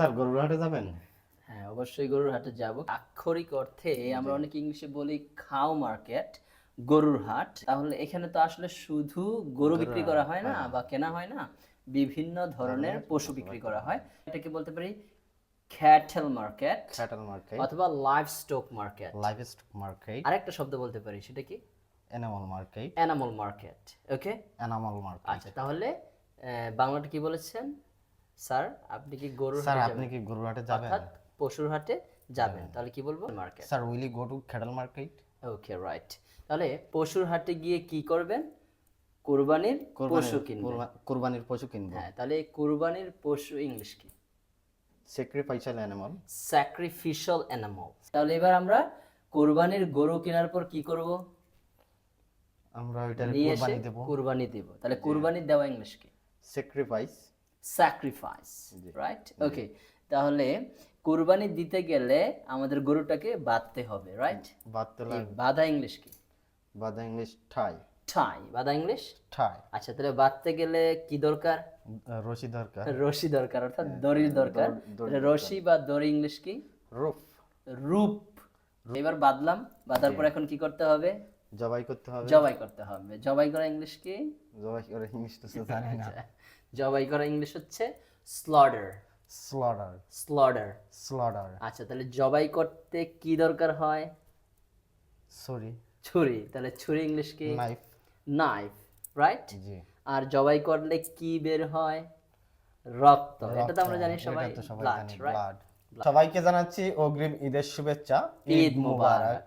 Sir গরুর হাটে যাবেন? হ্যাঁ, অবশ্যই গরুর হাটে যাব। আক্ষরিক অর্থে আমরা অনেক ইংলিশে বলি খাও মার্কেট, গরুর হাট। তাহলে এখানে তো আসলে শুধু গরু গরুর বিক্রি হাট করা হয় না হয় না। বা কেনা হয় না, বিভিন্ন ধরনের পশু বিক্রি পশুপাখি করা হয়। এটাকে বলতে পারি ক্যাটেল মার্কেট ক্যাটল মার্কেট, অথবা livestock market. Livestock market, আরেকটা শব্দ বলতে পারি, সেটা কি? Animal market, animal market. Okay, animal market. আচ্ছা তাহলে বাংলাটা কি বলেছেন স্যার? আপনি কি গরুর স্যার হাটে আপনি যাবেন, কি গরুর হাটে যাবেন? অর্থাৎ পশুর হাটে যাবেন, তাহলে কি বলবো? Market. Sir will you go to cattle market? Okay, right. তাহলে পশুর হাটে গিয়ে কি করবেন? কুরবানির পশু কিনবেন। কুরবানির পশু কিনবো। হ্যাঁ, তাহলে এই কুরবানির পশু ইংলিশ কি? Sacrificial animal. স্যাক্রিফিশাল অ্যানিমাল। তাহলে এবার আমরা কুরবানির গরু কেনার পর কি করব? আমরা ওইটার নিয়ে এসে কুরবানি দেব। কুরবানি দেব। তাহলে কুরবানি দেওয়া ইংলিশ কি? স্যাক্রিফাইস। Sacrifice, right? ওকে, তাহলে কুরবানি দিতে গেলে আমাদের গরুটাকে বাঁধতে হবে, রাইট? বাদতে লাগবে। বাঁধা ইংলিশ কি? বাদা ইংলিশ ঠাই। ঠাই। বাঁধা ইংলিশ ঠাই। আচ্ছা, তাহলে বাঁধতে গেলে কি দরকার? রশি দরকার। রশি দরকার, অর্থাৎ দড়ির দরকার। তাহলে রশি বা দড়ি ইংলিশ কি? রূপ। রূপ। এবার বাঁধলাম, বাঁধার পর এখন কি করতে হবে? জবাই করতে হবে। জবাই করতে হবে। জবাই করা ইংলিশ কি? জবাই করে ইংলিশ তো জানি না। জবাই করা ইংলিশ হচ্ছে স্লটার। স্লটার। স্লটার। স্লটার। আচ্ছা, তাহলে জবাই করতে কি দরকার হয়? সরি। ছুরি। তাহলে ছুরি ইংলিশ কি? নাইফ। Knife, right? জি। আর জবাই করলে কি বের হয়? রক্ত। এটা তো আমরা জানি সবাই, এটা তো সবাই ব্লাড, জানি, রাইট? ব্লাড। সবাইকে জানাচ্ছি অগ্রিম ঈদের শুভেচ্ছা। ঈদ মুবারক।